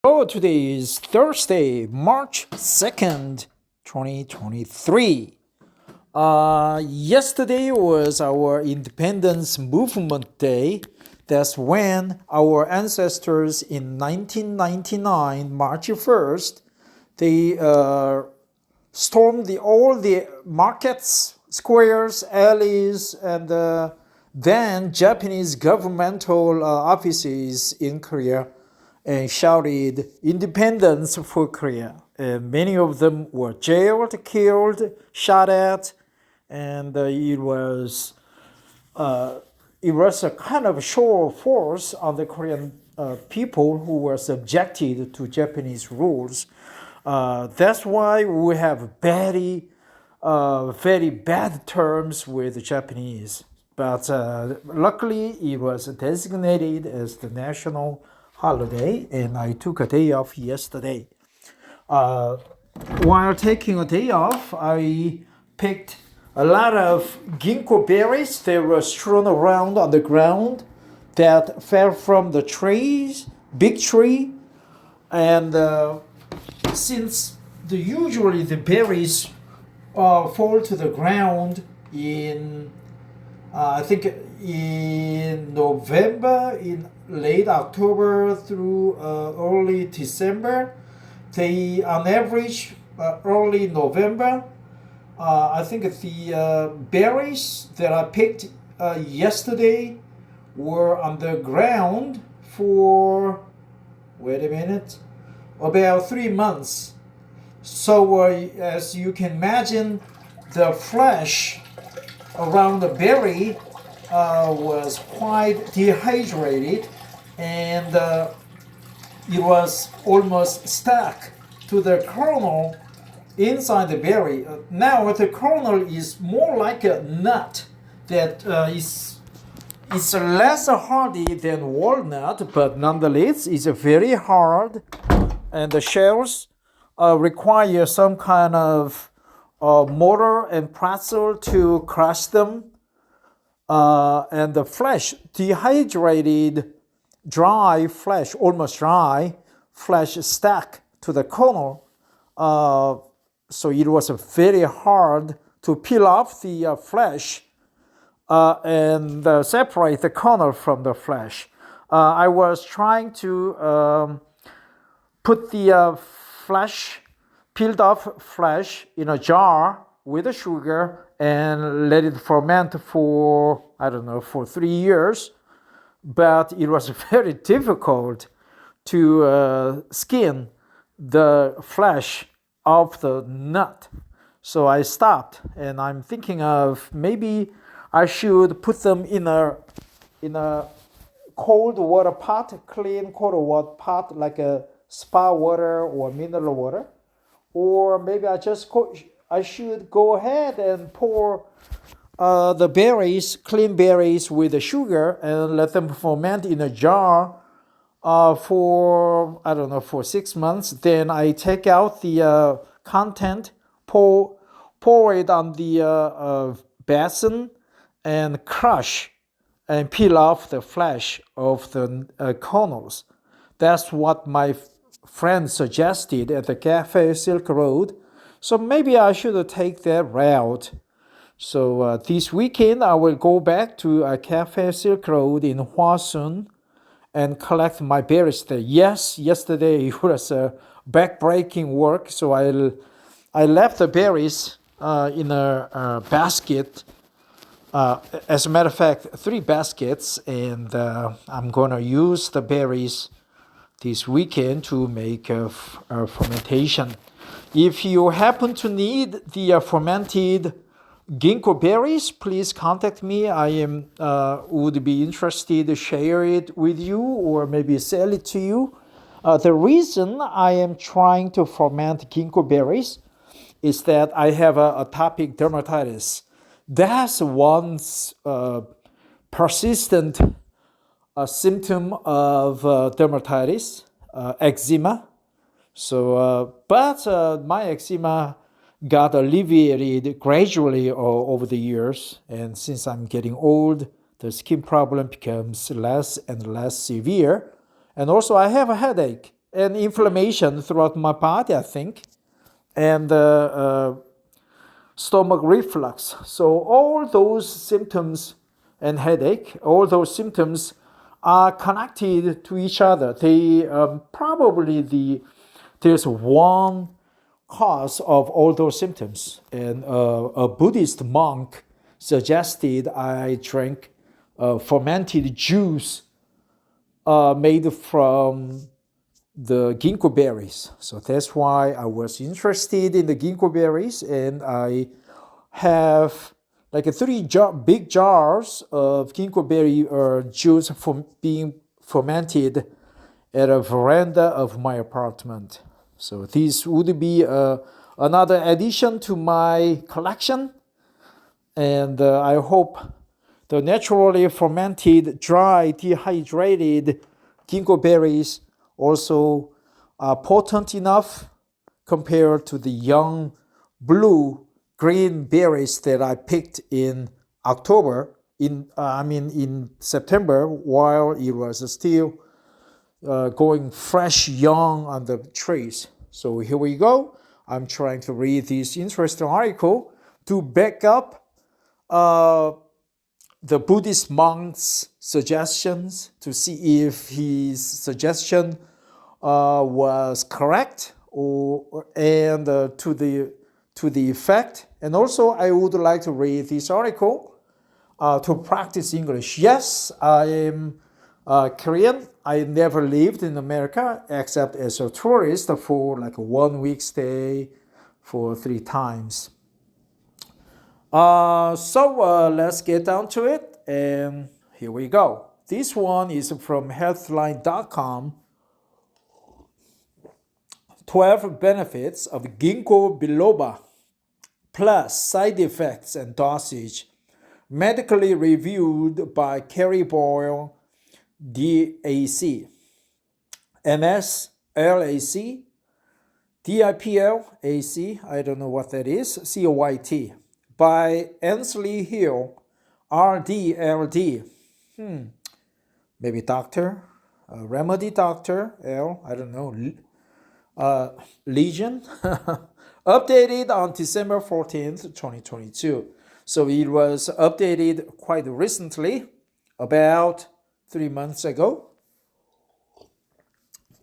Oh, today is Thursday, March 2nd, 2023. Yesterday was our Independence Movement Day. That's when our ancestors in 1999, March 1st, they stormed all the markets, squares, alleys, and then Japanese governmental offices in Korea and shouted independence for Korea. And many of them were jailed, killed, shot at, and it was a kind of show of force on the Korean people who were subjected to Japanese rules. That's why we have very bad terms with the Japanese. But luckily, it was designated as the national holiday, and I took a day off yesterday. While taking a day off, I picked a lot of ginko berries that were strewn around on the ground that fell from the trees, big tree, and since usually the berries fall to the ground in I think in November, in late October through early December. They, on average, early November, I think the berries that I picked yesterday were on the ground for, wait a minute, about 3 months. So as you can imagine, the flesh around the berry was quite dehydrated, and it was almost stuck to the kernel inside the berry. Now the kernel is more like a nut that is less hardy than walnut, but nonetheless is very hard, and the shells require some kind of mortar and pestle to crush them, and the flesh, dehydrated, dry flesh, almost dry flesh, stuck to the kernel. So it was very hard to peel off the flesh and separate the kernel from the flesh. I was trying to put the peeled off flesh in a jar with the sugar and let it ferment for, I don't know, for 3 years. But it was very difficult to skin the flesh of the nut. So I stopped, and I'm thinking of maybe I should put them in a cold water pot, clean cold water pot, like a spa water or mineral water. Or maybe I should go ahead and pour the berries, clean berries with the sugar, and let them ferment in a jar for, I don't know, for 6 months. Then I take out the content, pour it on the basin, and crush and peel off the flesh of the kernels. That's what my friend suggested at the Cafe Silk Road. So maybe I should take that route. So this weekend I will go back to Cafe Silk Road in Hwasun and collect my berries there. Yes, yesterday it was a backbreaking work, so I left the berries in a basket. As a matter of fact, 3 baskets, and I'm gonna use the berries this weekend to make a fermentation. If you happen to need the fermented ginkgo berries, please contact me. I would be interested to share it with you or maybe sell it to you. The reason I am trying to ferment ginkgo berries is that I have atopic dermatitis. That's one persistent a symptom of dermatitis, eczema. So, but my eczema got alleviated gradually over the years, and since I'm getting old, the skin problem becomes less and less severe. And also, I have a headache. and inflammation throughout my body, I think, and stomach reflux. So all those symptoms and headache, all those symptoms are connected to each other. They there's one cause of all those symptoms. And a Buddhist monk suggested I drink fermented juice made from the ginko berries. So that's why I was interested in the ginko berries, and I have like big jars of ginkgo berry juice from being fermented at a veranda of my apartment. So this would be another addition to my collection, and I hope the naturally fermented, dry, dehydrated ginkgo berries also are potent enough compared to the young blue green berries that I picked in October, in September, while it was still going fresh, young on the trees. So here we go. I'm trying to read this interesting article to back up the Buddhist monk's suggestions, to see if his suggestion was correct and to the effect. And also, I would like to read this article to practice English. Yes, I am Korean. I never lived in America except as a tourist for like a 1 week stay for 3 times. So let's get down to it, and here we go. This one is from healthline.com. 12 benefits of ginkgo biloba plus side effects and dosage, medically reviewed by Carrie Boyle, DAC, MS, LAC, DIPL, AC, I don't know what that is, COYT, by Ansley Hill, RDLD, maybe doctor, remedy doctor, L, I don't know, Legion, updated on December 14th, 2022. So it was updated quite recently, about 3 months ago.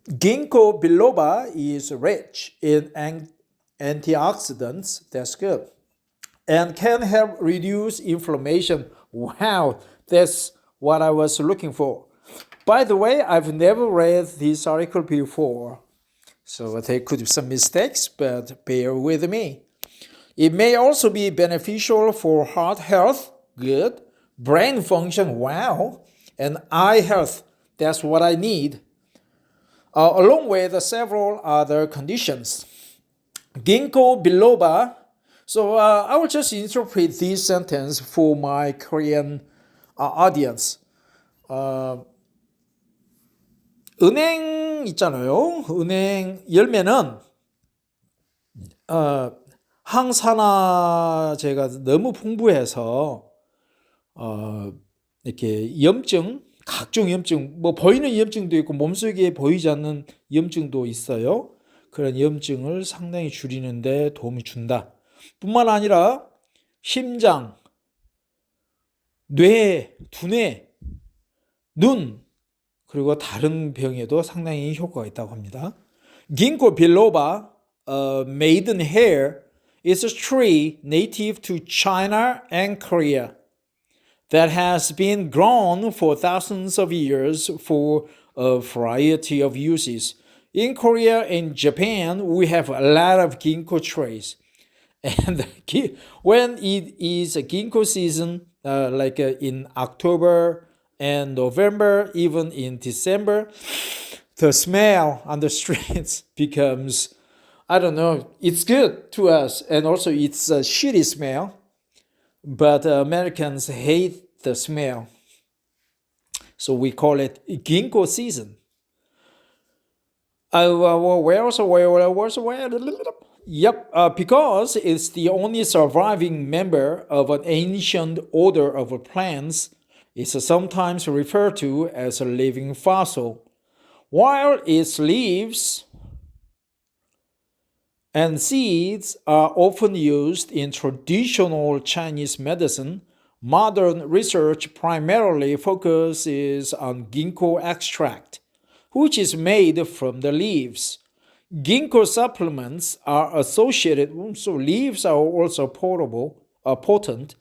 Ginkgo biloba is rich in antioxidants, that's good, and can help reduce inflammation. Wow, that's what I was looking for. By the way, I've never read this article before, so there could be some mistakes, but bear with me. It may also be beneficial for heart health, good, brain function, wow, and eye health, that's what I need, along with several other conditions. Ginkgo biloba. So I will just interpret this sentence for my Korean audience. 은행 있잖아요. 은행 열매는 항산화제가 너무 풍부해서 이렇게 염증, 각종 염증, 뭐 보이는 염증도 있고 몸속에 보이지 않는 염증도 있어요. 그런 염증을 상당히 줄이는데 도움이 준다. 뿐만 아니라 심장, 뇌, 두뇌, 눈, 그리고 다른 병에도 상당히 효과가 있다고 합니다. Ginkgo biloba, maidenhair, is a tree native to China and Korea that has been grown for thousands of years for a variety of uses. In Korea and Japan, we have a lot of ginkgo trees. And when it is a ginkgo season, like in October and November, even in December, the smell on the streets becomes, I don't know, it's good to us, and also it's a shitty smell, but Americans hate the smell. So we call it ginkgo season. Because it's the only surviving member of an ancient order of plants, it's sometimes referred to as a living fossil. While its leaves and seeds are often used in traditional Chinese medicine, modern research primarily focuses on ginkgo extract, which is made from the leaves. Ginkgo supplements are associated, so leaves are also potent.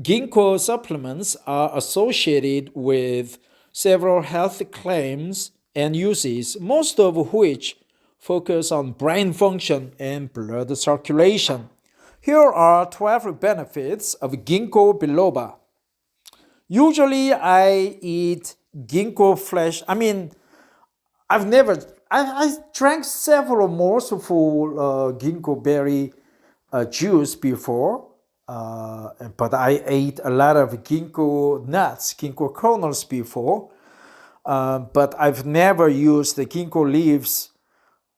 Ginkgo supplements are associated with several health claims and uses, most of which focus on brain function and blood circulation. Here are 12 benefits of ginkgo biloba. Usually I eat ginkgo flesh. I drank several morsels of ginkgo berry juice before, but I ate a lot of ginkgo nuts, ginkgo kernels before, but I've never used the ginkgo leaves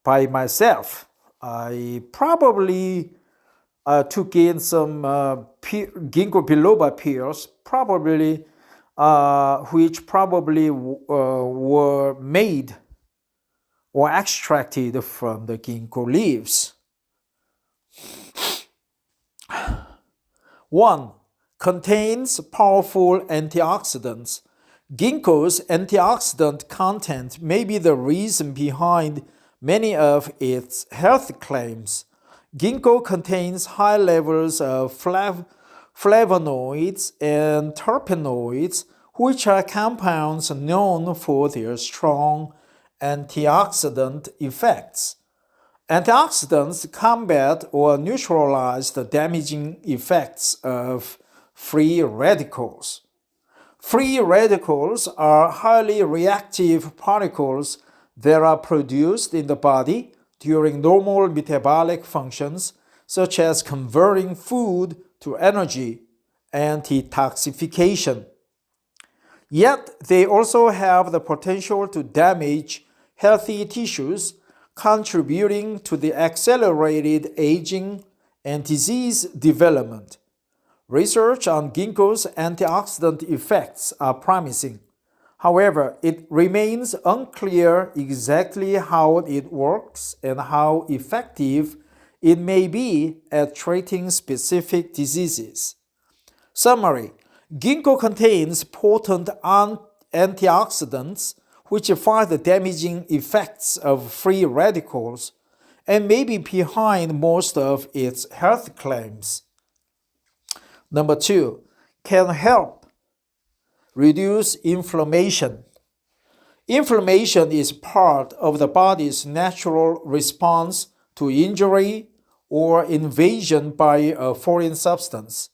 by myself. I probably took in some ginkgo biloba peels, which probably were made or extracted from the ginkgo leaves. 1. Contains powerful antioxidants. Ginkgo's antioxidant content may be the reason behind many of its health claims. Ginkgo contains high levels of flavonoids and terpenoids, which are compounds known for their strong antioxidant effects. Antioxidants combat or neutralize the damaging effects of free radicals. Free radicals are highly reactive particles that are produced in the body during normal metabolic functions, such as converting food to energy and detoxification. Yet they also have the potential to damage healthy tissues, contributing to the accelerated aging and disease development. Research on ginkgo's antioxidant effects are promising. However, it remains unclear exactly how it works and how effective it may be at treating specific diseases. Summary: ginkgo contains potent antioxidants which fight the damaging effects of free radicals and may be behind most of its health claims. Number 2, can help reduce inflammation. Inflammation is part of the body's natural response to injury or invasion by a foreign substance.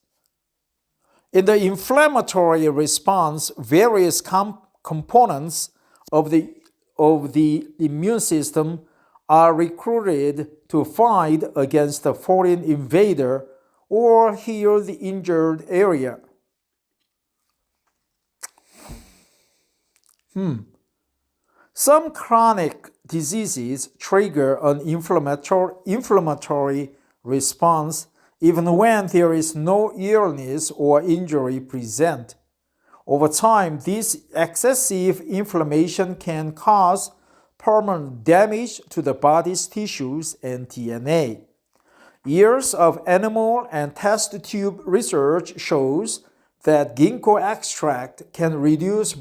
In the inflammatory response, various components of the immune system are recruited to fight against a foreign invader or heal the injured area. Some chronic diseases trigger an inflammatory response even when there is no illness or injury present. Over time, this excessive inflammation can cause permanent damage to the body's tissues and DNA. Years of animal and test tube research shows that ginkgo extract can reduce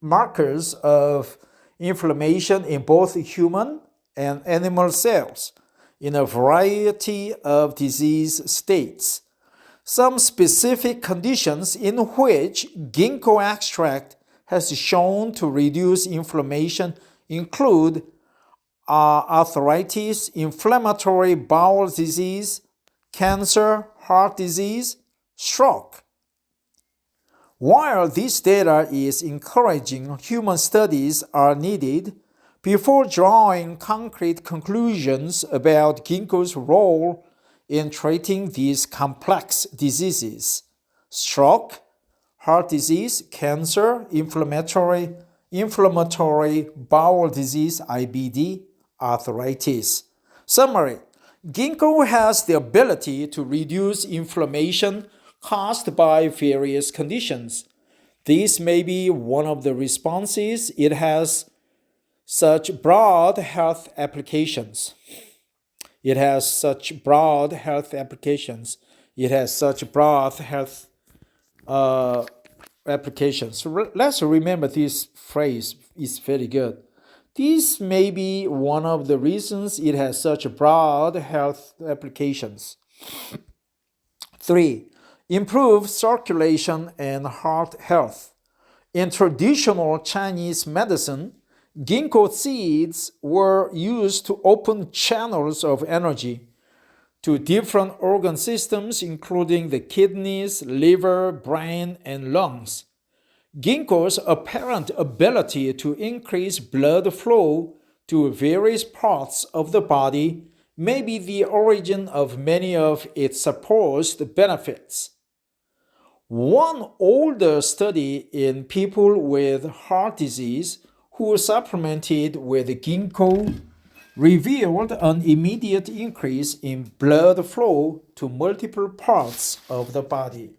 markers of inflammation in both human and animal cells in a variety of disease states. Some specific conditions in which ginkgo extract has shown to reduce inflammation include arthritis, inflammatory bowel disease, cancer, heart disease, stroke. While this data is encouraging, human studies are needed before drawing concrete conclusions about ginkgo's role in treating these complex diseases: stroke, heart disease, cancer, inflammatory bowel disease, IBD, arthritis. Summary: ginkgo has the ability to reduce inflammation caused by various conditions. This may be one of the responses it has such broad health applications. It has such broad health applications. It has such broad health applications. So let's remember this phrase. It's very good. This may be one of the reasons it has such broad health applications. 3. Improve circulation and heart health. In traditional Chinese medicine, ginko seeds were used to open channels of energy to different organ systems, including the kidneys, liver, brain, and lungs. Ginkgo's apparent ability to increase blood flow to various parts of the body may be the origin of many of its supposed benefits. One older study in people with heart disease who supplemented with ginkgo revealed an immediate increase in blood flow to multiple parts of the body.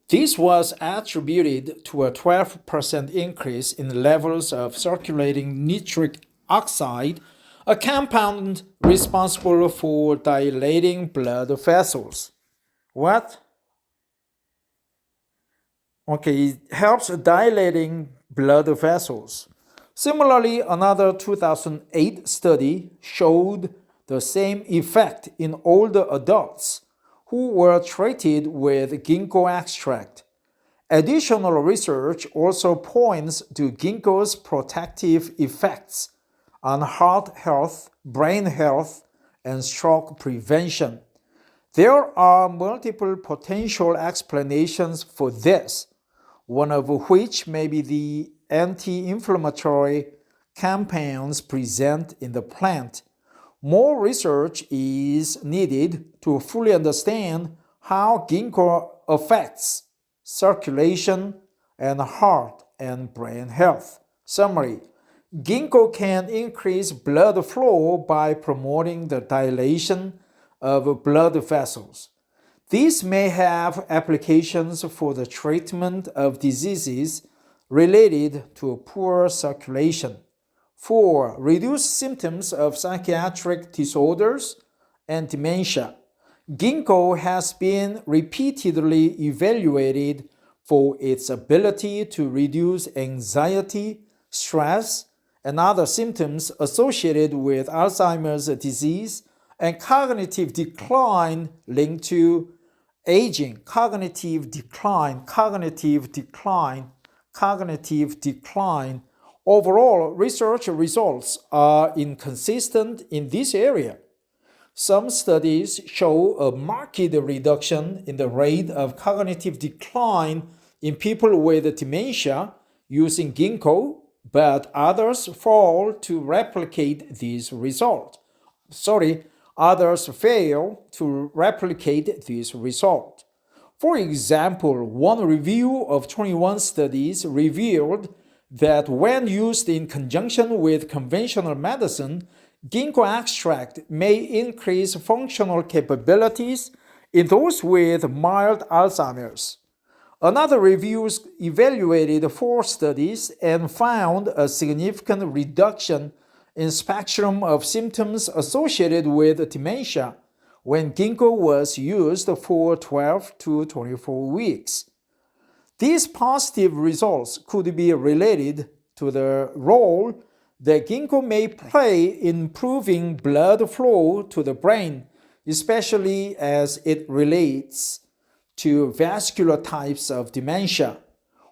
This was attributed to a 12% increase in levels of circulating nitric oxide, a compound responsible for dilating blood vessels. What? Okay, it helps dilating blood vessels. Similarly, another 2008 study showed the same effect in older adults who were treated with ginkgo extract. Additional research also points to ginkgo's protective effects on heart health, brain health, and stroke prevention. There are multiple potential explanations for this, one of which may be the anti-inflammatory compounds present in the plant. More research is needed to fully understand how ginkgo affects circulation and heart and brain health. Summary: ginkgo can increase blood flow by promoting the dilation of blood vessels. These may have applications for the treatment of diseases related to poor circulation. 4. Reduce symptoms of psychiatric disorders and dementia. Ginkgo has been repeatedly evaluated for its ability to reduce anxiety, stress, and other symptoms associated with Alzheimer's disease and cognitive decline linked to aging. Cognitive decline. Overall, research results are inconsistent in this area. Some studies show a marked reduction in the rate of cognitive decline in people with dementia using ginkgo, but others fail to replicate this result. Others fail to replicate this result. For example, one review of 21 studies revealed that when used in conjunction with conventional medicine, ginkgo extract may increase functional capabilities in those with mild Alzheimer's. Another review evaluated 4 studies and found a significant reduction in spectrum of symptoms associated with dementia when ginkgo was used for 12 to 24 weeks. These positive results could be related to the role that ginkgo may play in improving blood flow to the brain, especially as it relates to vascular types of dementia.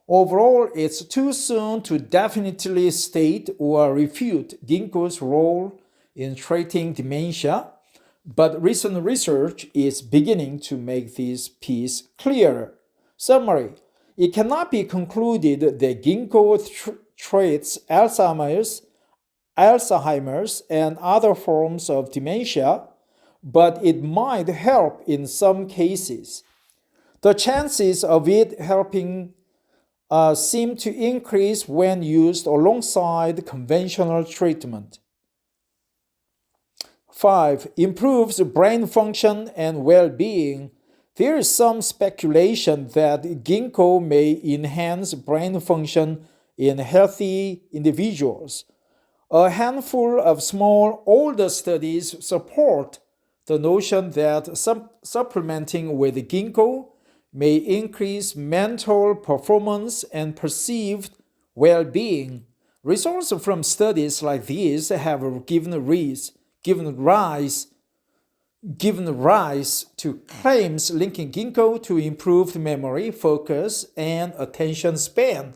Overall, it's too soon to definitely state or refute ginkgo's role in treating dementia, but recent research is beginning to make this piece clearer. Summary: it cannot be concluded that ginkgo treats Alzheimer's, and other forms of dementia, but it might help in some cases. The chances of it helping seem to increase when used alongside conventional treatment. 5. Improves brain function and well-being. There is some speculation that ginkgo may enhance brain function in healthy individuals. A handful of small, older studies support the notion that supplementing with ginkgo may increase mental performance and perceived well-being. Results from studies like these have given rise to claims linking ginkgo to improved memory, focus, and attention span.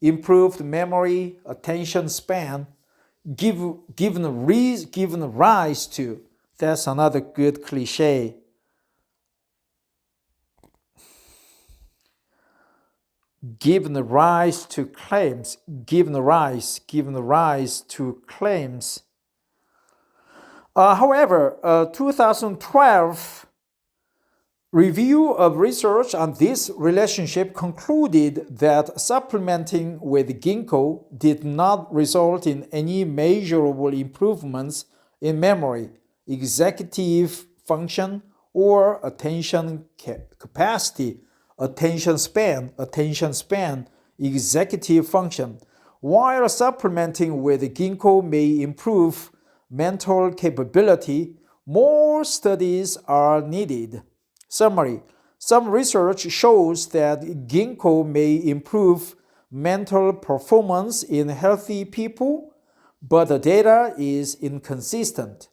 Improved memory, attention span, given rise to. That's another good cliche. Given rise to claims. However, a 2012 review of research on this relationship concluded that supplementing with ginkgo did not result in any measurable improvements in memory, executive function, or attention capacity, attention span, executive function. While supplementing with ginkgo may improve mental capability, more studies are needed. Summary: some research shows that ginkgo may improve mental performance in healthy people, but the data is inconsistent.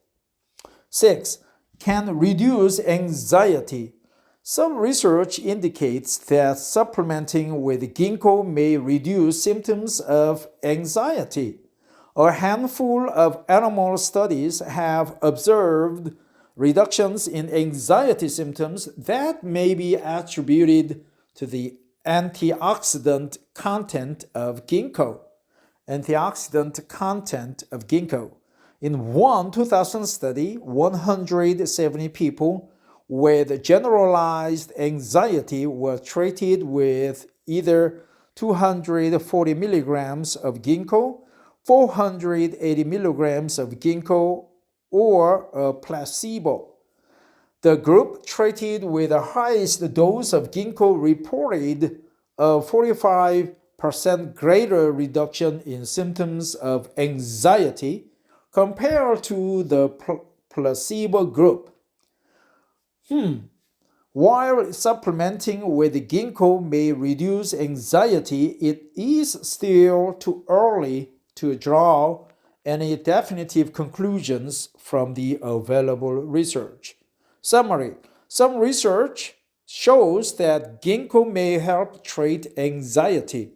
6. Can reduce anxiety. Some research indicates that supplementing with ginkgo may reduce symptoms of anxiety. A handful of animal studies have observed reductions in anxiety symptoms that may be attributed to the antioxidant content of ginkgo. In one 2000 study, 170 people with generalized anxiety were treated with either 240 milligrams of ginkgo, 480 milligrams of ginkgo, or a placebo. The group treated with the highest dose of ginkgo reported a 45% greater reduction in symptoms of anxiety compared to the placebo group. While supplementing with ginkgo may reduce anxiety, it is still too early to draw any definitive conclusions from the available research. Summary: some research shows that ginkgo may help treat anxiety,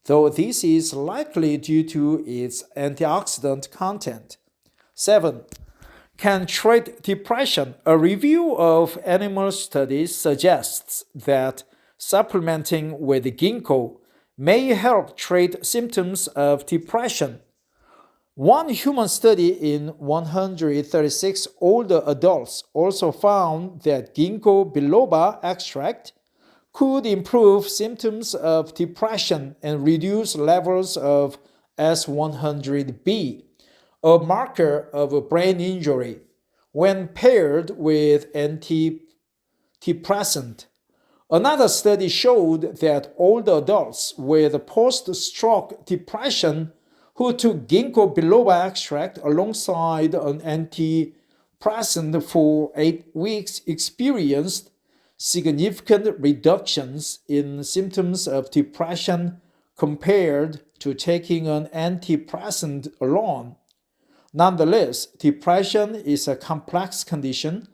though this is likely due to its antioxidant content. 7. Can treat depression. A review of animal studies suggests that supplementing with ginkgo may help treat symptoms of depression. One human study in 136 older adults also found that ginkgo biloba extract could improve symptoms of depression and reduce levels of S100B, a marker of a brain injury, when paired with antidepressant. Another study showed that older adults with post-stroke depression who took ginkgo biloba extract alongside an antidepressant for 8 weeks experienced significant reductions in symptoms of depression compared to taking an antidepressant alone. Nonetheless, depression is a complex condition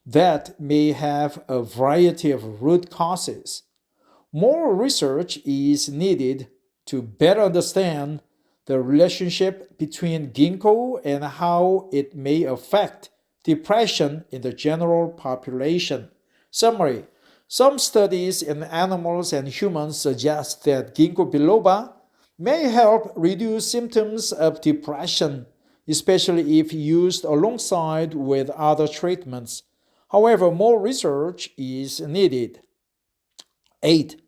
that may have a variety of root causes. More research is needed to better understand the relationship between ginkgo and how it may affect depression in the general population. Summary: some studies in animals and humans suggest that ginkgo biloba may help reduce symptoms of depression, especially if used alongside with other treatments. However, more research is needed. 8.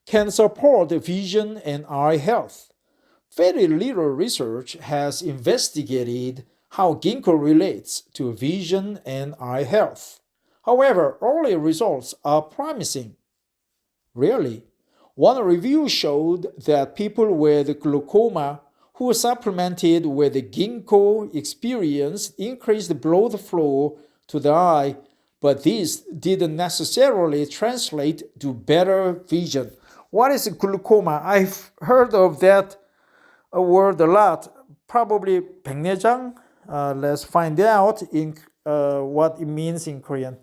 Can support vision and eye health. Very little research has investigated how ginkgo relates to vision and eye health. However, early results are promising. Really, One review showed that people with glaucoma who supplemented with ginkgo experienced increased blood flow to the eye, but this didn't necessarily translate to better vision. What is glaucoma? I've heard of that word a lot. Probably 백내장. Let's find out in what it means in Korean.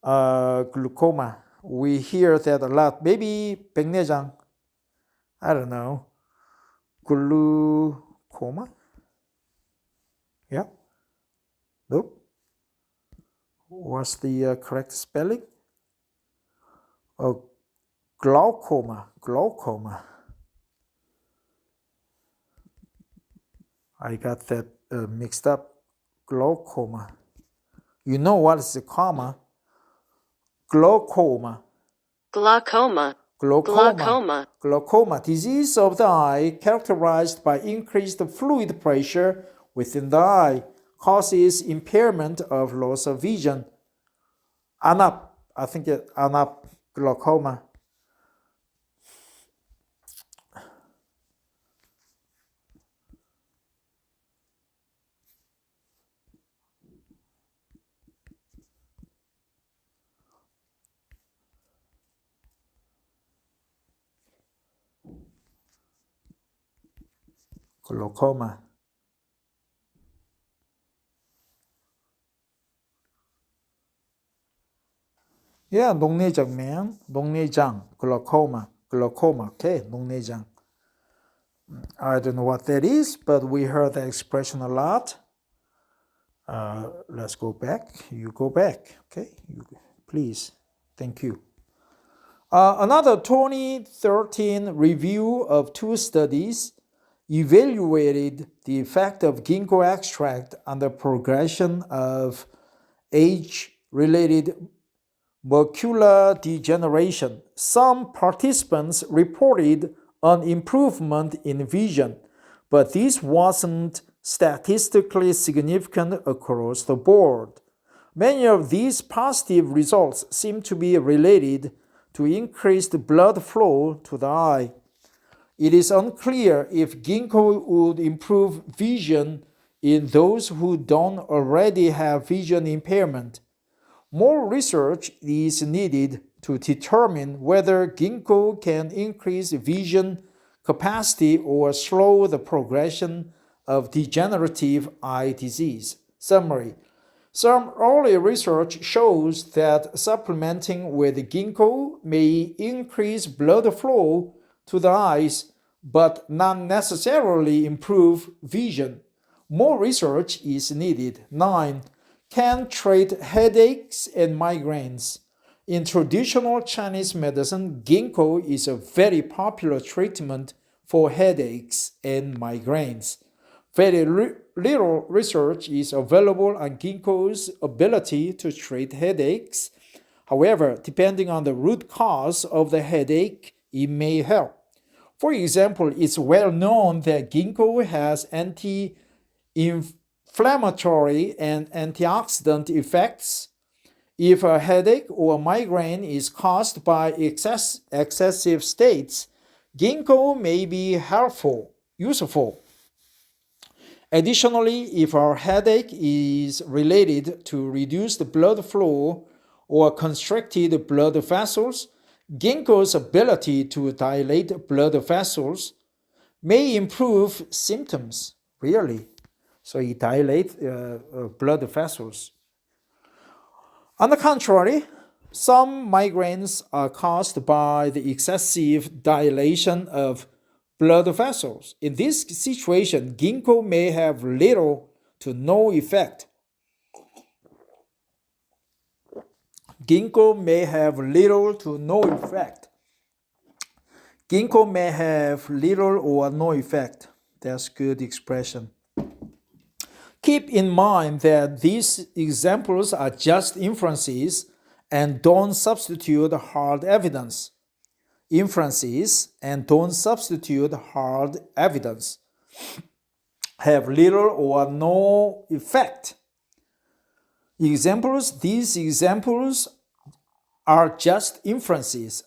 Glaucoma. We hear that a lot. Maybe 백내장. I don't know. Glaucoma? Yeah. Nope. What's the correct spelling? Oh, glaucoma. Glaucoma. I got that mixed up. Glaucoma. You know what is the comma? Glaucoma. Glaucoma. Glaucoma. Glaucoma, disease of the eye characterized by increased fluid pressure within the eye, causes impairment of loss of vision. Anap, I think anap glaucoma. Glaucoma. Yeah, 녹내장, man. 녹내장, glaucoma. Glaucoma, okay, 녹내장. I don't know what that is, but we heard that expression a lot. Let's go back. You go back, okay? Please. Thank you. Another 2013 review of two studies evaluated the effect of ginkgo extract on the progression of age-related macular degeneration. Some participants reported an improvement in vision, but this wasn't statistically significant across the board. Many of these positive results seem to be related to increased blood flow to the eye. It is unclear if ginkgo would improve vision in those who don't already have vision impairment. More research is needed to determine whether ginkgo can increase vision capacity or slow the progression of degenerative eye disease. Summary. Some early research shows that supplementing with ginkgo may increase blood flow to the eyes, but not necessarily improve vision. More research is needed. 9. Can treat headaches and migraines. In traditional Chinese medicine, ginkgo is a very popular treatment for headaches and migraines. Very little research is available on ginkgo's ability to treat headaches. However, depending on the root cause of the headache, it may help. For example, it's well known that ginkgo has anti-inflammatory and antioxidant effects. If a headache or migraine is caused by excessive states, ginkgo may be useful. Additionally, if our headache is related to reduced blood flow or constricted blood vessels, ginkgo's ability to dilate blood vessels may improve symptoms, really. So it dilates blood vessels. On the contrary, some migraines are caused by the excessive dilation of blood vessels. In this situation, ginkgo may have little to no effect. Ginkgo may have little to no effect. Ginkgo may have little or no effect. That's good expression. Keep in mind that these examples are just inferences and don't substitute hard evidence. Inferences and don't substitute hard evidence. Have little or no effect. These examples are just inferences,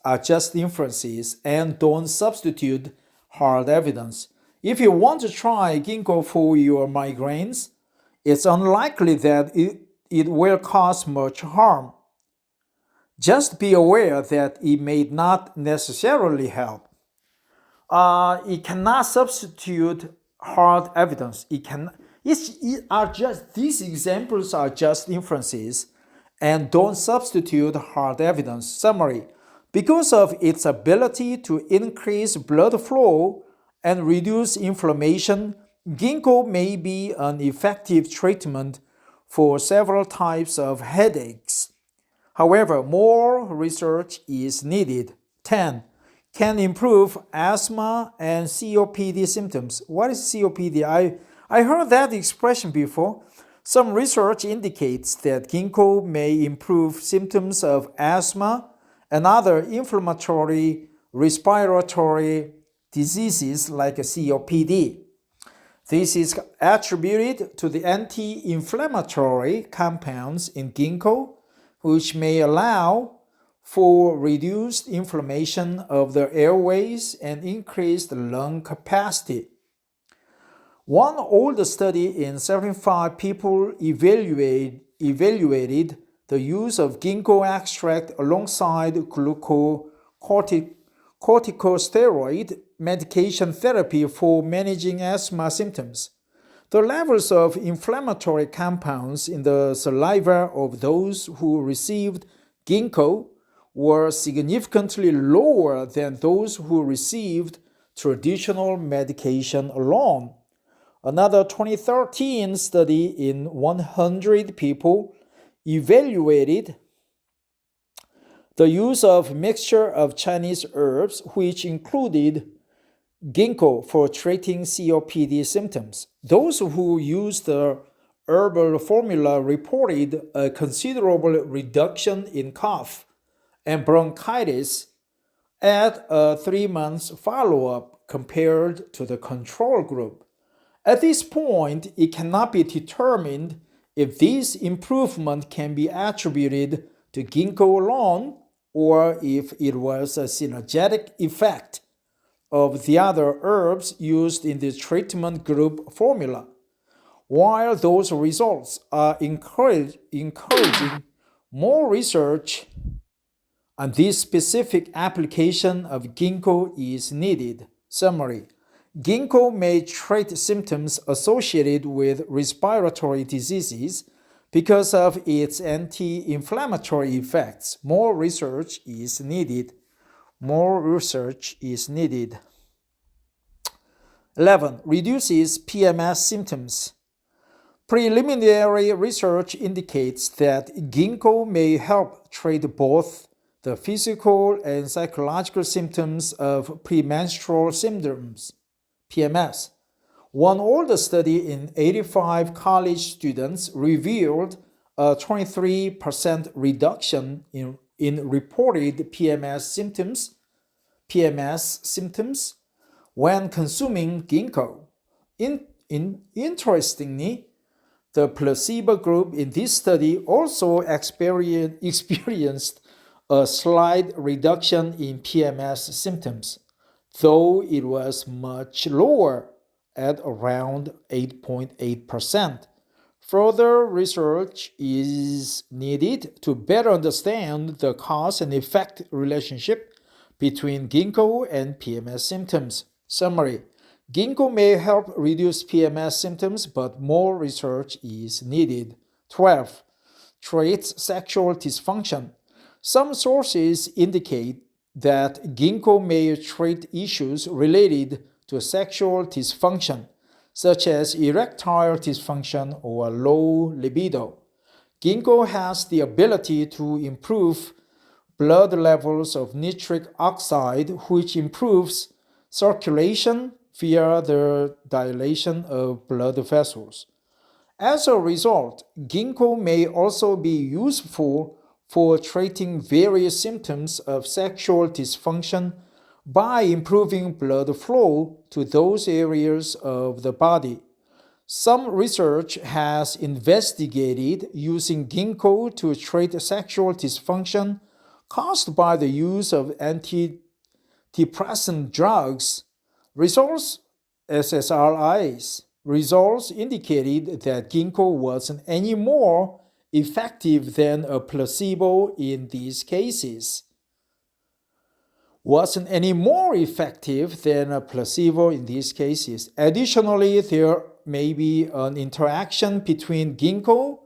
and don't substitute hard evidence. If you want to try ginkgo for your migraines, it's unlikely that it will cause much harm. Just be aware that it may not necessarily help. It cannot substitute hard evidence. These examples are just inferences and don't substitute hard evidence. Summary: because of its ability to increase blood flow and reduce inflammation, ginkgo may be an effective treatment for several types of headaches. However, more research is needed. 10. Can improve asthma and COPD symptoms. What is COPD? I heard that expression before. Some research indicates that ginkgo may improve symptoms of asthma and other inflammatory respiratory diseases like COPD. This is attributed to the anti-inflammatory compounds in ginkgo, which may allow for reduced inflammation of the airways and increased lung capacity. One older study in 75 people evaluated the use of ginkgo extract alongside corticosteroid medication therapy for managing asthma symptoms. The levels of inflammatory compounds in the saliva of those who received ginkgo were significantly lower than those who received traditional medication alone. Another 2013 study in 100 people evaluated the use of mixture of Chinese herbs, which included ginkgo for treating COPD symptoms. Those who used the herbal formula reported a considerable reduction in cough and bronchitis at a 3-month follow-up compared to the control group. At this point, it cannot be determined if this improvement can be attributed to ginkgo alone or if it was a synergetic effect of the other herbs used in the treatment group formula. While those results are encouraging, more research on this specific application of ginkgo is needed. Summary: ginkgo may treat symptoms associated with respiratory diseases because of its anti-inflammatory effects. More research is needed. 11. Reduces PMS symptoms. Preliminary research indicates that ginkgo may help treat both the physical and psychological symptoms of premenstrual symptoms, PMS. One older study in 85 college students revealed a 23% reduction in reported PMS symptoms when consuming ginkgo. Interestingly, the placebo group in this study also experienced a slight reduction in PMS symptoms, though it was much lower at around 8.8%. Further research is needed to better understand the cause and effect relationship between ginkgo and PMS symptoms. Summary: ginkgo may help reduce PMS symptoms, but more research is needed. 12. Treats sexual dysfunction. Some sources indicate that ginkgo may treat issues related to sexual dysfunction, such as erectile dysfunction or low libido. Ginkgo has the ability to improve blood levels of nitric oxide, which improves circulation via the dilation of blood vessels. As a result, ginkgo may also be useful for treating various symptoms of sexual dysfunction by improving blood flow to those areas of the body. Some research has investigated using ginkgo to treat sexual dysfunction caused by the use of antidepressant drugs. Results SSRIs. Results indicated that ginkgo wasn't any more effective than a placebo in these cases. Wasn't any more effective than a placebo in these cases. Additionally, there may be an interaction between ginkgo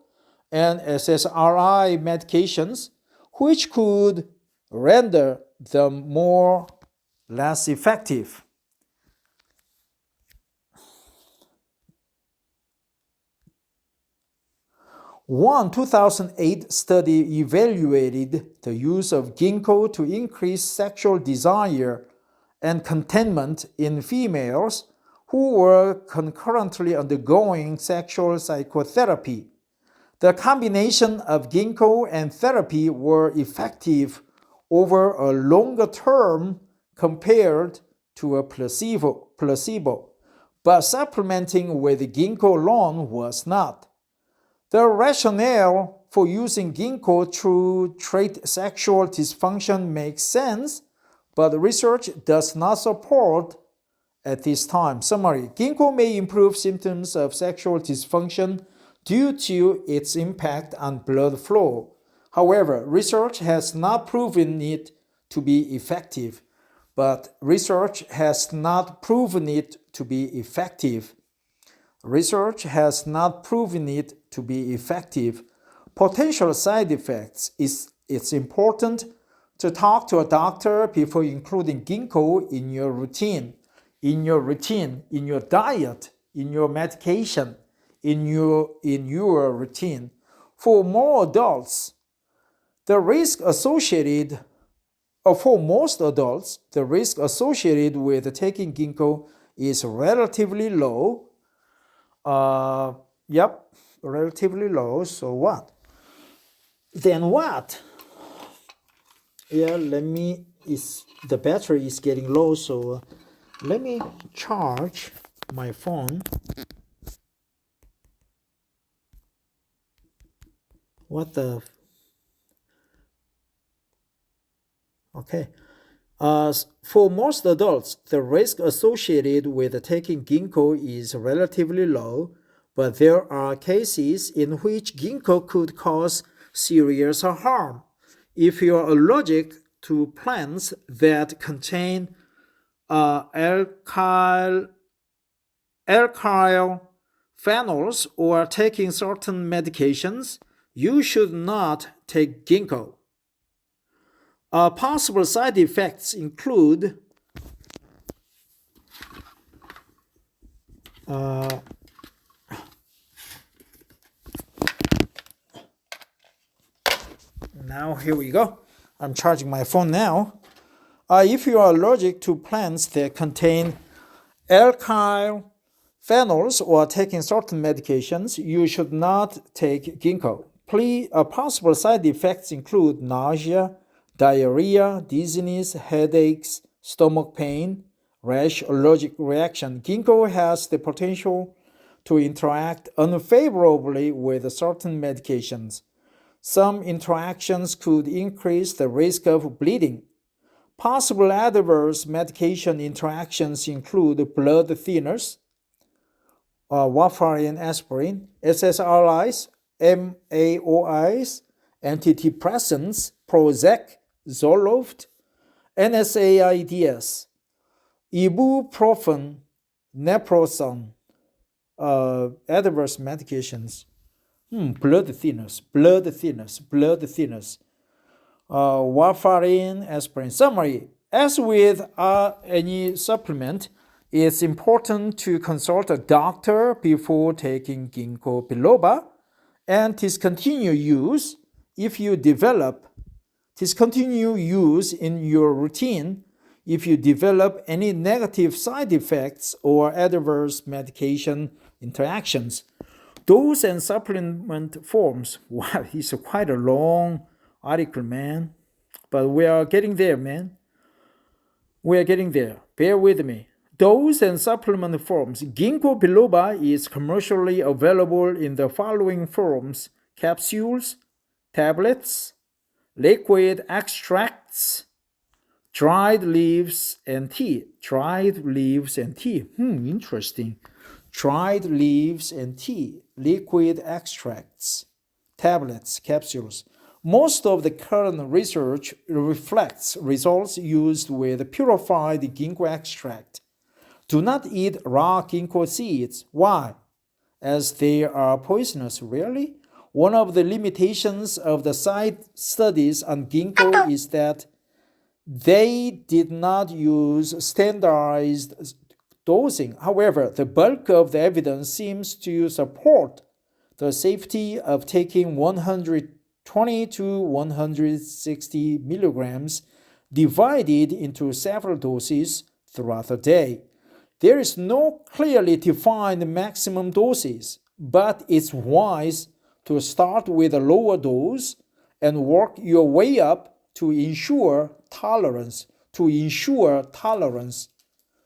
and SSRI medications, which could render them less effective. One 2008 study evaluated the use of ginkgo to increase sexual desire and contentment in females who were concurrently undergoing sexual psychotherapy. The combination of ginkgo and therapy were effective over a longer term compared to a placebo, but supplementing with ginkgo alone was not. The rationale for using ginkgo to treat sexual dysfunction makes sense, but research does not support at this time. Summary: ginkgo may improve symptoms of sexual dysfunction due to its impact on blood flow. However, research has not proven it to be effective. Potential side effects. It's important to talk to a doctor before including ginkgo in your routine, in your diet, in your medication, in your routine. For most adults, the risk associated with taking ginkgo is relatively low. Relatively low. So what? Then what? The battery is getting low, so let me charge my phone. Okay. For most adults, the risk associated with taking ginkgo is relatively low, but there are cases in which ginkgo could cause serious harm. If you are allergic to plants that contain alkyl phenols or taking certain medications, you should not take ginkgo. Possible side effects include now here we go. I'm charging my phone now. If you are allergic to plants that contain alkyl phenols or taking certain medications, you should not take ginkgo. Possible side effects include nausea, diarrhea, dizziness, headaches, stomach pain, rash, allergic reaction. Ginkgo has the potential to interact unfavorably with certain medications. Some interactions could increase the risk of bleeding. Possible adverse medication interactions include blood thinners, warfarin, aspirin, SSRIs, MAOIs, antidepressants, Prozac, Zoloft, NSAIDs, ibuprofen, naproxen, adverse medications, blood thinners, warfarin, aspirin. Summary: as with any supplement, it's important to consult a doctor before taking ginkgo biloba and discontinue use in your routine if you develop any negative side effects or adverse medication interactions. Dose and supplement forms. Wow, it's quite a long article, man. But we are getting there, man. We are getting there. Bear with me. Dose and supplement forms. Ginkgo biloba is commercially available in the following forms: capsules, tablets, liquid extracts, dried leaves and tea. Dried leaves and tea. Interesting. Dried leaves and tea, liquid extracts, tablets, capsules. Most of the current research reflects results used with purified ginkgo extract. Do not eat raw ginkgo seeds. Why? As they are poisonous, really? One of the limitations of the side studies on ginkgo is that they did not use standardized dosing. However, the bulk of the evidence seems to support the safety of taking 120 to 160 milligrams divided into several doses throughout the day. There is no clearly defined maximum doses, but it's wise to start with a lower dose and work your way up to ensure tolerance.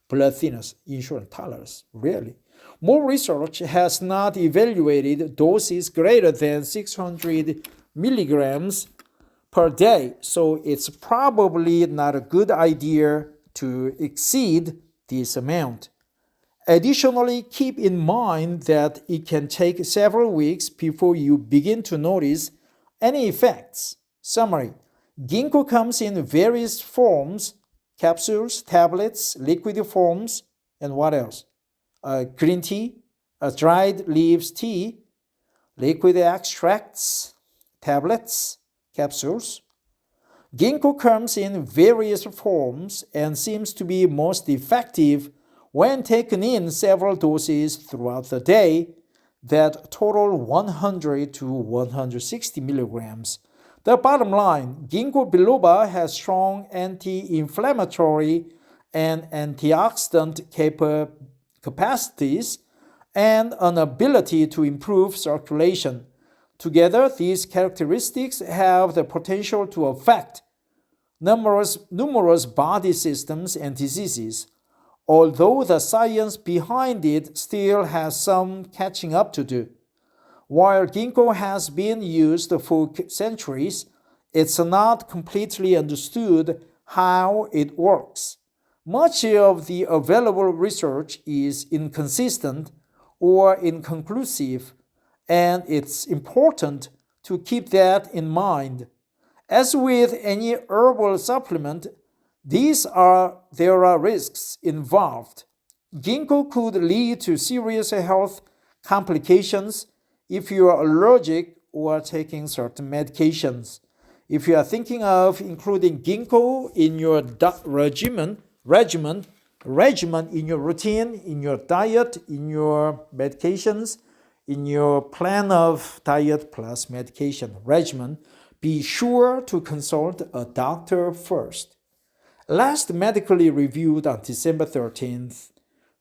Blood thinners, ensure tolerance, really. More research has not evaluated doses greater than 600 milligrams per day, so it's probably not a good idea to exceed this amount. Additionally, keep in mind that it can take several weeks before you begin to notice any effects. Summary: ginkgo comes in various forms: capsules, tablets, liquid forms, and what else? Green tea, dried leaves tea, liquid extracts, tablets, capsules. Ginkgo comes in various forms and seems to be most effective when taken in several doses throughout the day that total 100 to 160 milligrams. The bottom line: ginkgo biloba has strong anti-inflammatory and antioxidant capacities and an ability to improve circulation. Together, these characteristics have the potential to affect numerous body systems and diseases, although the science behind it still has some catching up to do. While ginkgo has been used for centuries, it's not completely understood how it works. Much of the available research is inconsistent or inconclusive, and it's important to keep that in mind. As with any herbal supplement, there are risks involved. Ginkgo could lead to serious health complications if you are allergic or taking certain medications. If you are thinking of including ginkgo in your regimen, in your routine, in your diet, in your medications, in your plan of diet plus medication regimen, be sure to consult a doctor first. Last medically reviewed on December 13th,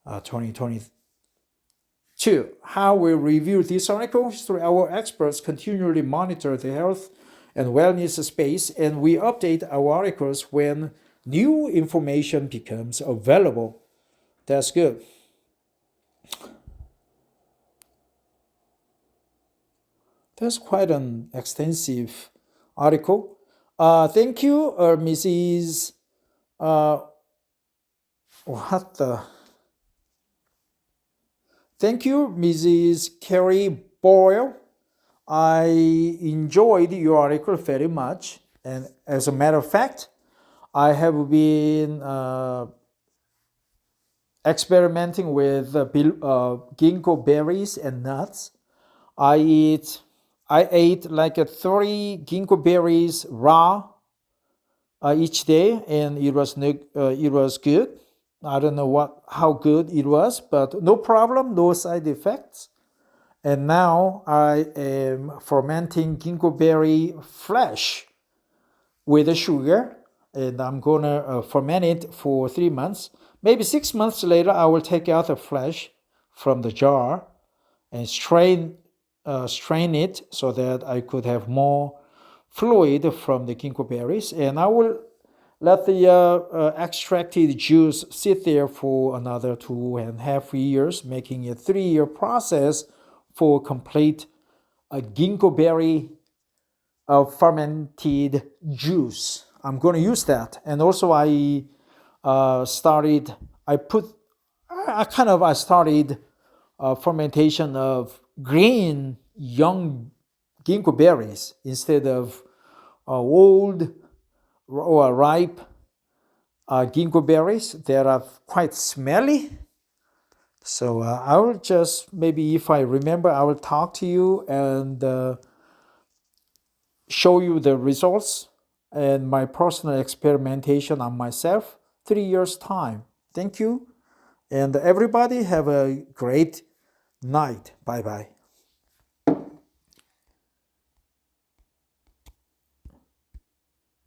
2022. How we review this article? Our experts continually monitor the health and wellness space, and we update our articles when new information becomes available. That's good. That's quite an extensive article. Thank you, Mrs. Thank you, Mrs. Carrie Boyle. I enjoyed your article very much, and as a matter of fact, I have been experimenting with ginkgo berries and nuts. I ate like 30 ginkgo berries raw each day, and it was good. I don't know how good it was, but no problem, no side effects. And now I am fermenting ginkgo berry flesh with sugar, and I'm gonna ferment it for 3 months. Maybe 6 months later, I will take out the flesh from the jar and strain it so that I could have more fluid from the ginkgo berries, and I will let the extracted juice sit there for another 2.5 years, making a 3-year process for complete ginkgo berry of fermented juice. I'm going to use that. And also I started fermentation of green young ginkgo berries instead of old or ripe ginkgo berries that are quite smelly. So I will just, maybe if I remember, I will talk to you and show you the results and my personal experimentation on myself 3 years time. Thank you. And everybody have a great night. Bye bye.